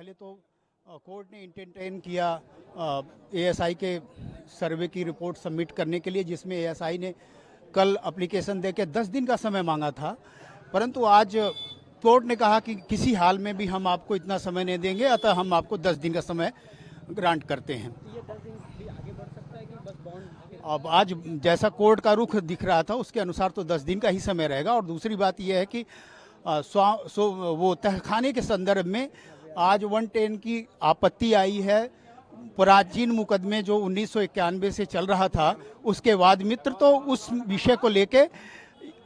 पहले तो कोर्ट ने इंटेंटेन किया एएसआई के सर्वे की रिपोर्ट सबमिट करने के लिए, जिसमें एएसआई ने कल एप्लीकेशन देके 10 दिन का समय मांगा था, परंतु आज कोर्ट ने कहा कि किसी हाल में भी हम आपको इतना समय नहीं देंगे, अतः हम आपको 10 दिन का समय ग्रांट करते हैं। ये 10 दिन भी आगे बढ़ सकता है कि बस बॉन्ड? अब आज जैसा कोर्ट का रुख दिख रहा था उसके अनुसार तो 10 दिन का ही समय रहेगा। और दूसरी बात यह है कि वो तहखाने के संदर्भ में आज 110 की आपत्ति आई है। प्राचीन मुकदमे जो 1991 से चल रहा था उसके वाद मित्र, तो उस विषय को लेके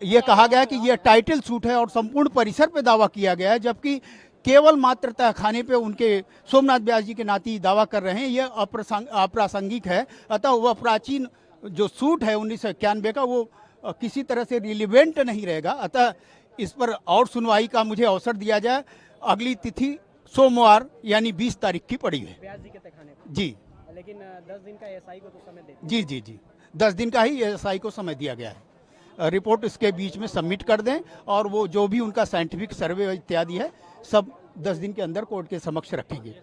ये कहा गया कि यह टाइटल सूट है और संपूर्ण परिसर पे दावा किया गया है, जबकि केवल मात्र तहखाने पे उनके सोमनाथ व्यास जी के नाती दावा कर रहे हैं। यह अप्रासंगिक है। अतः वह प्राचीन जो सूट है 1991 का वो किसी तरह से रिलीवेंट नहीं रहेगा। अतः इस पर और सुनवाई का मुझे अवसर दिया जाए। अगली तिथि सोमवार यानी 20 तारीख की पड़ी है। व्यास जी के तहखाने पर? जी, लेकिन 10 दिन का एएसआई को तो समय देते? जी, 10 दिन का ही एएसआई को समय दिया गया है। रिपोर्ट इसके बीच में सबमिट कर दें और वो जो भी उनका साइंटिफिक सर्वे इत्यादि है सब 10 दिन के अंदर कोर्ट के समक्ष रखेंगे।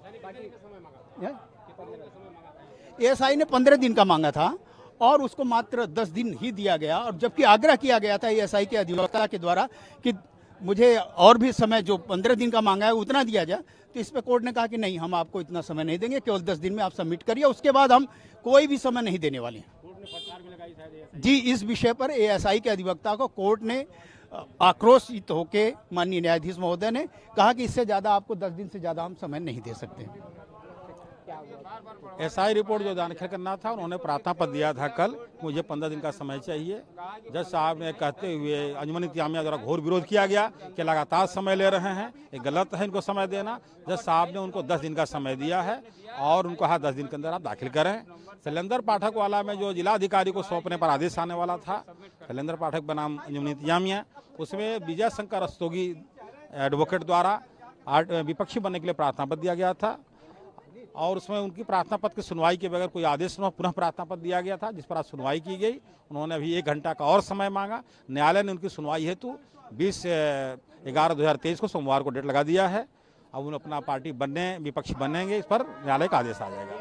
एएसआई ने 15 दिन का मांगा था और उसको मात्र 10 दिन ही दिया गया, और जबकि आग्रह किया गया था एएसआई के अधिवक्ता के द्वारा कि मुझे और भी समय जो 15 दिन का मांगा है उतना दिया जाए, तो इस पर कोर्ट ने कहा कि नहीं, हम आपको इतना समय नहीं देंगे, केवल 10 दिन में आप सबमिट करिए, उसके बाद हम कोई भी समय नहीं देने वाले हैं। जी, इस विषय पर एएसआई के अधिवक्ता को कोर्ट ने आक्रोशित होकर माननीय न्यायाधीश महोदय ने कहा कि इससे ज़्यादा आपको 10 दिन से ज़्यादा हम समय नहीं दे सकते। एसआई रिपोर्ट जो दाखिल करना था उन्होंने प्रार्थना पत्र दिया था कल, मुझे 15 दिन का समय चाहिए। जज साहब ने कहते हुए अंजुमन इंतजामिया द्वारा घोर विरोध किया गया कि लगातार समय ले रहे हैं, ये गलत है इनको समय देना। जज साहब ने उनको 10 दिन का समय दिया है और उनको कहा 10 दिन के अंदर आप दाखिल करें। शैलेंद्र पाठक वाला में जो जिलाधिकारी को सौंपने पर आदेश आने वाला था, शैलेंद्र पाठक बनाम अंजुमन इंतजामिया, उसमें विजय शंकर रस्तोगी एडवोकेट द्वारा विपक्षी बनने के लिए प्रार्थना पत्र दिया गया था और उसमें उनकी प्रार्थना पत्र की सुनवाई के बगैर कोई आदेश न पुनः प्रार्थना पत्र दिया गया था, जिस पर आज सुनवाई की गई। उन्होंने अभी 1 घंटा का और समय मांगा। न्यायालय ने उनकी सुनवाई हेतु 20/11/2023 को सोमवार को डेट लगा दिया है। अब उन्हें अपना पार्टी बनने विपक्षी बनेंगे, इस पर न्यायालय का आदेश आ जाएगा।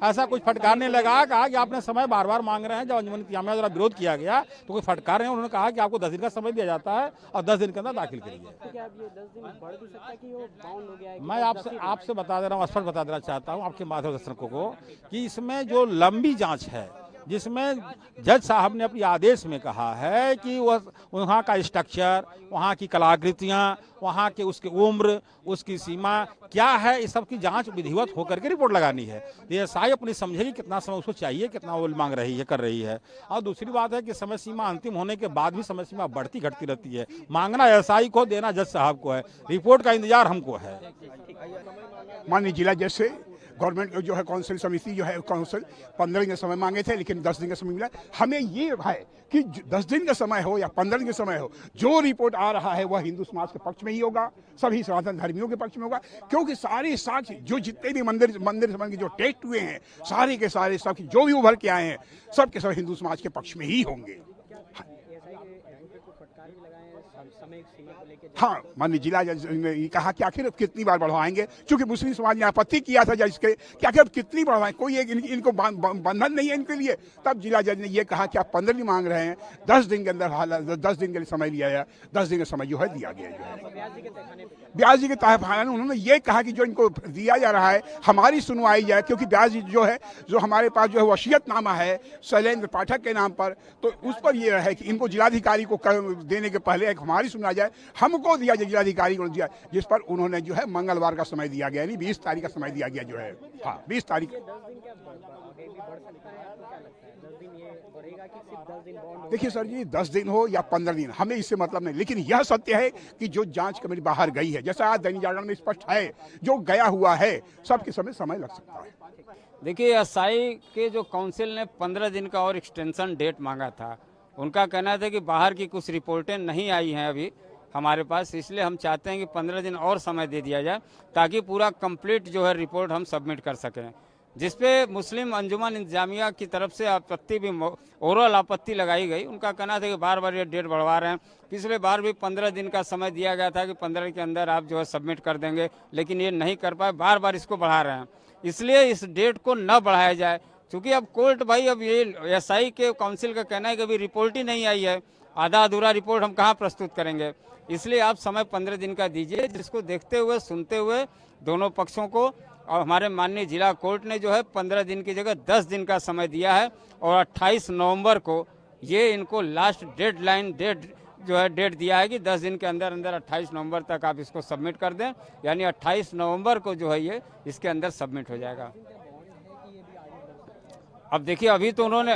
ऐसा कुछ फटकार नहीं लगा, कहा कि आपने समय बार बार मांग रहे हैं। जब अंजुमन इंतजामिया द्वारा विरोध किया गया तो कोई फटकार नहीं, उन्होंने कहा कि आपको 10 दिन का समय दिया जाता है और 10 दिन के अंदर दाखिल करिए। मैं आपसे बता दे रहा हूँ, स्पष्ट बता देना चाहता हूँ आपके मार्गदर्शकों को कि इसमें जो लंबी जांच है, जिसमें जज साहब ने अपने आदेश में कहा है कि वह वहाँ का स्ट्रक्चर, वहाँ की कलाकृतियाँ, वहाँ के उसकी उम्र, उसकी सीमा क्या है, इस सब की जांच विधिवत होकर के रिपोर्ट लगानी है। एएसआई अपनी समझेगी कितना समय उसको चाहिए, कितना वो मांग रही है, कर रही है। और दूसरी बात है कि समय सीमा अंतिम होने के बाद भी समय सीमा बढ़ती घटती रहती है। मांगना एएसआई को, देना जज साहब को है, रिपोर्ट का इंतजार हमको है। माननीय जिला जज से गवर्नमेंट जो है काउंसिल समिति जो है काउंसिल 15 दिन का समय मांगे थे, लेकिन 10 दिन का समय मिला। हमें ये है कि 10 दिन का समय हो या 15 दिन का समय हो, जो रिपोर्ट आ रहा है वह हिंदू समाज के पक्ष में ही होगा, सभी सनातन धर्मियों के पक्ष में होगा, क्योंकि सारे साक्ष्य जो जितने भी मंदिर संबंध के जो टेस्ट हुए हैं, सारे के सारे साक्ष्य जो भी उभर के आए हैं, सब के सब हिंदू समाज के पक्ष में ही होंगे। हाँ, माननीय जिला जज ने कहा कि आखिर कितनी बार बढ़वाएंगे, क्योंकि मुस्लिम समाज ने आपत्ति किया था जज के कि आखिर कितनी बढ़वाएं, कोई एक इनको बंधन नहीं है इनके लिए। तब जिला जज ने ये कहा कि आप 15 दिन मांग रहे हैं, 10 दिन के अंदर 10 दिन के लिए समय लिया जाए, 10 दिन का समय जो है दिया गया है। व्यास जी के तहखाने में उन्होंने ये कहा कि जो इनको दिया जा रहा है हमारी सुनवाई जाए, क्योंकि व्यास जी जो है जो हमारे पास जो है वसीयतनामा है शैलेंद्र पाठक के नाम पर, तो उस पर यह है कि इनको जिलाधिकारी को देने के पहले एक हमारी सुनवाई जाए, हमको दिया जाए, जिलाधिकारी को दिया, जिस पर उन्होंने जो है मंगलवार का समय दिया गया, यानी 20 तारीख का समय दिया गया जो है। हाँ, 20 तारीख। देखिए सर जी, 10 दिन हो या 15 दिन हमें इससे मतलब नहीं, लेकिन यह सत्य है कि जो जांच कमेटी बाहर गई है, जैसा आज दैनिक जागरण में स्पष्ट है, जो गया हुआ है सबके समय लग सकता है। देखिए, एएसआई के जो काउंसिल ने 15 दिन का और एक्सटेंशन डेट मांगा था, उनका कहना था कि बाहर की कुछ रिपोर्टें नहीं आई हैं अभी हमारे पास, इसलिए हम चाहते हैं कि 15 दिन और समय दे दिया जाए ताकि पूरा कंप्लीट जो है रिपोर्ट हम सबमिट कर सकें। जिसपे मुस्लिम अंजुमन इंतजामिया की तरफ से आपत्ति भी ओवरऑल आपत्ति लगाई गई। उनका कहना था कि बार बार ये डेट बढ़वा रहे हैं। पिछले बार भी 15 दिन का समय दिया गया था कि 15 के अंदर आप जो है सबमिट कर देंगे, लेकिन ये नहीं कर पाए, बार बार इसको बढ़ा रहे हैं। इसलिए इस डेट को न बढ़ाया जाए, क्योंकि अब कोर्ट भाई, अब ये एसआई के काउंसिल का कहना है कि अभी रिपोर्ट ही नहीं आई है, आधा अधूरा रिपोर्ट हम कहाँ प्रस्तुत करेंगे। इसलिए आप समय 15 दिन का दीजिए, जिसको देखते हुए सुनते हुए दोनों पक्षों को, और हमारे माननीय जिला कोर्ट ने जो है 15 दिन की जगह 10 दिन का समय दिया है और 28 नवंबर को ये इनको लास्ट डेट दिया है कि 10 दिन के अंदर अंदर 28 नवंबर तक आप इसको सबमिट कर दें, यानी 28 नवंबर को जो है ये इसके अंदर सबमिट हो जाएगा। अब देखिए, अभी तो उन्होंने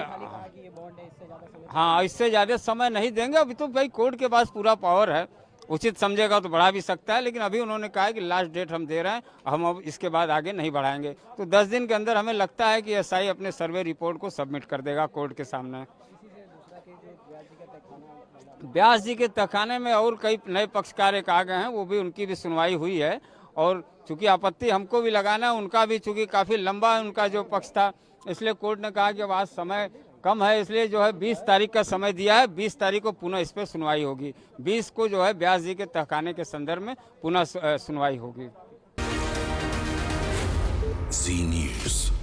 हाँ, इससे ज़्यादा समय नहीं देंगे। अभी तो भाई कोर्ट के पास पूरा पावर है, उचित समझेगा तो बढ़ा भी सकता है, लेकिन अभी उन्होंने कहा है कि लास्ट डेट हम दे रहे हैं, हम अब इसके बाद आगे नहीं बढ़ाएंगे। तो 10 दिन के अंदर हमें लगता है कि एसआई अपने सर्वे रिपोर्ट को सबमिट कर देगा कोर्ट के सामने। व्यास जी के तहखाने में और कई नए पक्षकार एक आ गए हैं, वो भी, उनकी भी सुनवाई हुई है। और चूंकि आपत्ति हमको भी लगाना है, उनका भी चूंकि काफ़ी लंबा उनका जो पक्ष था, इसलिए कोर्ट ने कहा कि अब आज समय कम है, इसलिए जो है 20 तारीख का समय दिया है। 20 तारीख को पुनः इस पर सुनवाई होगी। 20 को जो है व्यास जी के तहखाने के संदर्भ में पुनः सुनवाई होगी। जी न्यूज़।